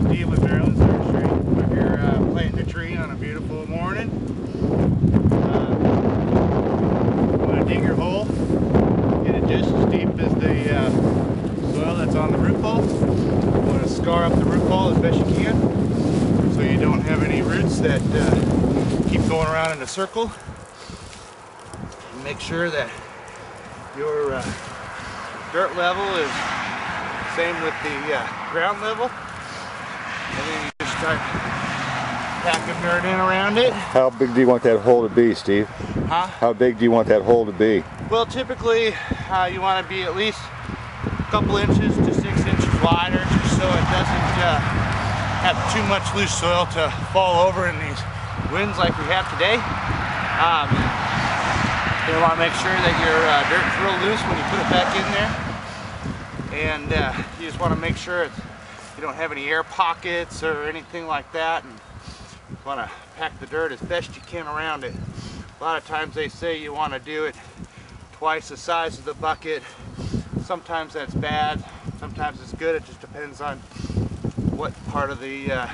Steve with Marilyn's Nursery. We're here planting a tree on a beautiful morning. You want to dig your hole, get it just as deep as the soil that's on the root ball. You want to scar up the root ball as best you can so you don't have any roots that keep going around in a circle. And make sure that your dirt level is same with the ground level. And then you just start packing dirt in around it. How big do you want that hole to be, Steve? Huh? How big do you want that hole to be? Well, typically you want to be at least a couple inches to 6 inches wider, just so it doesn't have too much loose soil to fall over in these winds like we have today. You want to make sure that your dirt's real loose when you put it back in there, and you just want to make sure you don't have any air pockets or anything like that, and you want to pack the dirt as best you can around it. A lot of times they say you want to do it twice the size of the bucket. Sometimes that's bad, sometimes it's good. It just depends on what part of the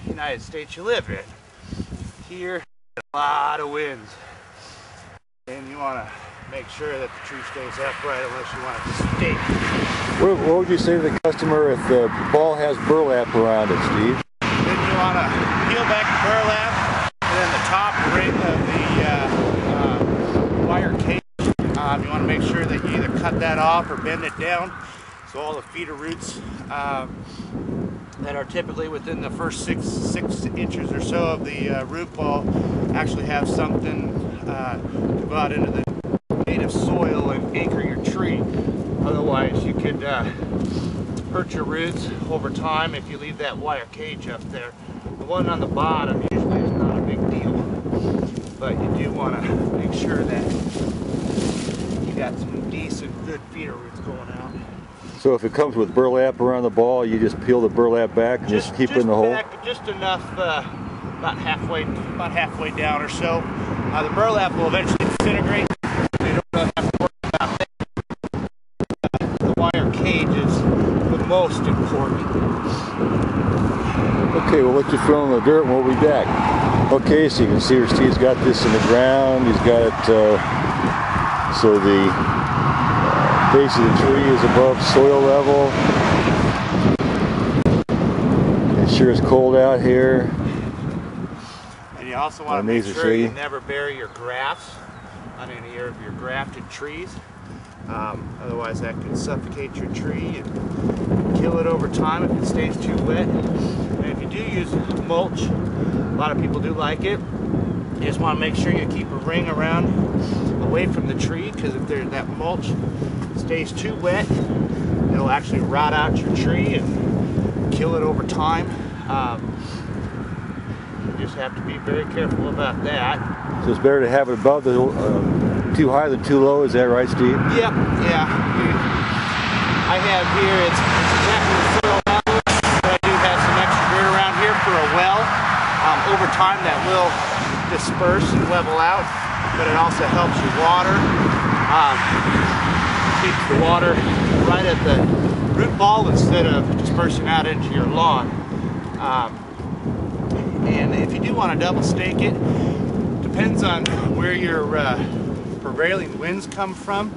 United States you live in. Here, a lot of winds, and you want to make sure that the tree stays upright unless you want it to stay. What would you say to the customer if the ball has burlap around it, Steve? Then you want to peel back the burlap, and then the top ring of the wire cage. You want to make sure that you either cut that off or bend it down, so all the feeder roots that are typically within the first six inches or so of the root ball actually have something to go out into the native soil and anchor your tree. Otherwise you could hurt your roots over time if you leave that wire cage up there. The one on the bottom usually is not a big deal, but you do want to make sure that you got some decent good feeder roots going out. So if it comes with burlap around the ball, you just peel the burlap back and just keep it in the hole? Just enough, about halfway down or so. The burlap will eventually disintegrate, so you don't really have to worry about that. The wire cage is the most important. Okay, we'll let you fill in the dirt and we'll be back. Okay, so you can see where Steve's got this in the ground. He's got it so the base of the tree is above soil level. It sure is cold out here. And you also want to make sure you never bury your grafts on any of your grafted trees. Otherwise that can suffocate your tree and kill it over time if it stays too wet. And if you do use mulch, a lot of people do like it. You just want to make sure you keep a ring around away from the tree, because if that mulch stays too wet, it'll actually rot out your tree and kill it over time. You just have to be very careful about that. So it's better to have it above the too high than too low, is that right, Steve? Yep, yeah. I have here, it's exactly the soil level, but I do have some extra dirt around here for a well. Over time that will disperse and level out, but it also helps you water. Keeps the water right at the root ball instead of dispersing out into your lawn. And if you do want to double stake it, depends on where your prevailing winds come from.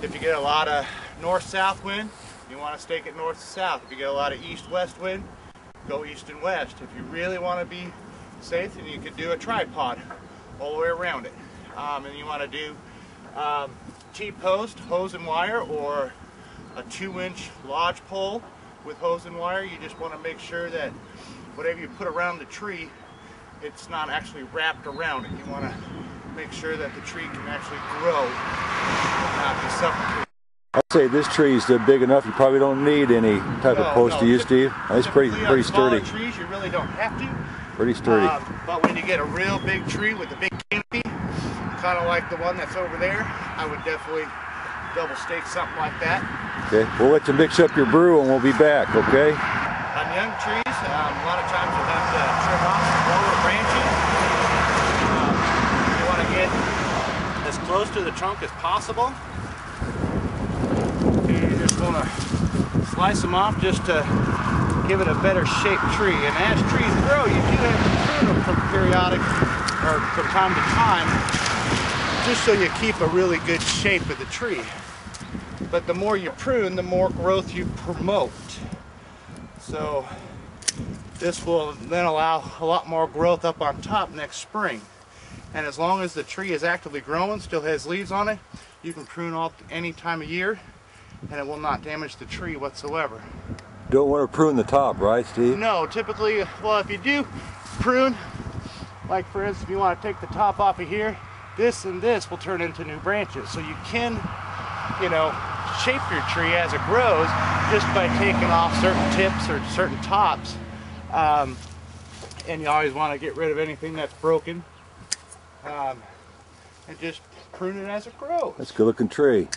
If you get a lot of north-south wind, you want to stake it north to south. If you get a lot of east-west wind, go east and west. If you really want to be safe, then you could do a tripod all the way around it. And you want to do T-post, hose and wire, or a 2-inch lodge pole with hose and wire. You just want to make sure that whatever you put around the tree, it's not actually wrapped around it. You want to make sure that the tree can actually grow and not be suffocated. I'd say this tree is big enough. You probably don't need any type of post, do you, Steve? It's pretty sturdy. Trees, you really don't have to. Pretty sturdy. But when you get a real big tree with a big canopy, kind of like the one that's over there, I would definitely double stake something like that. Okay, we'll let you mix up your brew and we'll be back, okay? On young trees, a lot of times you have to trim off the lower branches. You want to get as close to the trunk as possible. And you just want to slice them off just to give it a better shaped tree. And as trees grow, you do have to prune them from periodic or from time to time, just so you keep a really good shape of the tree. But the more you prune, the more growth you promote. So this will then allow a lot more growth up on top next spring. And as long as the tree is actively growing, still has leaves on it, you can prune all any time of year and it will not damage the tree whatsoever. Don't want to prune the top, right, Steve? No, typically, well, if you do prune, like for instance, if you want to take the top off of here, this and this will turn into new branches. So you can, you know, shape your tree as it grows just by taking off certain tips or certain tops. And you always want to get rid of anything that's broken. And just prune it as it grows. That's a good looking tree.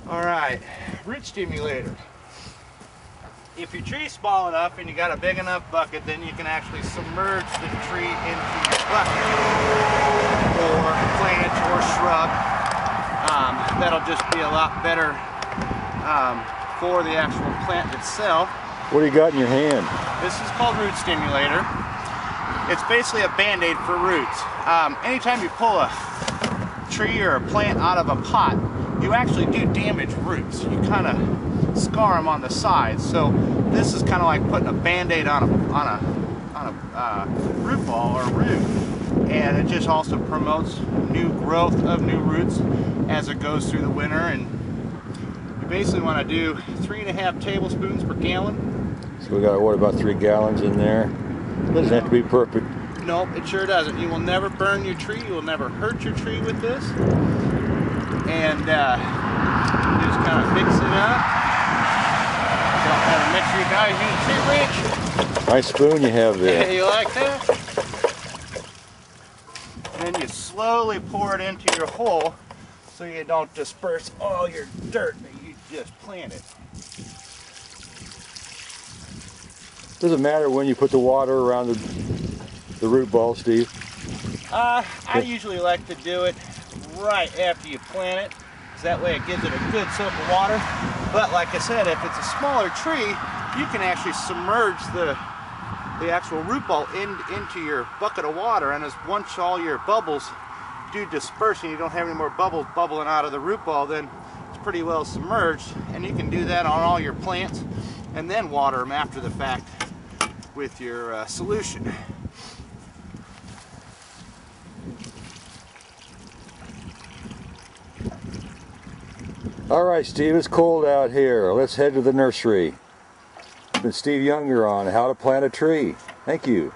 Alright, root stimulator. If your tree's small enough and you got a big enough bucket, then you can actually submerge the tree into your bucket. Or plant or shrub. That'll just be a lot better for the actual plant itself. What do you got in your hand? This is called root stimulator. It's basically a band-aid for roots. Anytime you pull a tree or a plant out of a pot, you actually do damage roots. You kind of scar them on the sides. So this is kind of like putting a band-aid on a root ball or root, and it just also promotes new growth of new roots as it goes through the winter. And you basically want to do 3.5 tablespoons per gallon. So we got, what, about 3 gallons in there? It doesn't have to be perfect. Nope, it sure doesn't. You will never burn your tree. You will never hurt your tree with this. And just kind of mix it up. Don't have a mixer, you guys use a tree wrench. Nice spoon you have there. Yeah, you like that? And then you slowly pour it into your hole so you don't disperse all your dirt that you just planted. Doesn't matter when you put the water around the root ball, Steve. I usually like to do it right after you plant it, because that way it gives it a good soak of water. But like I said, if it's a smaller tree, you can actually submerge the actual root ball into your bucket of water, and as once all your bubbles do disperse and you don't have any more bubbles bubbling out of the root ball, then it's pretty well submerged. And you can do that on all your plants and then water them after the fact with your solution. All right, Steve, it's cold out here. Let's head to the nursery. It's been Steve Younger on How to Plant a Tree. Thank you.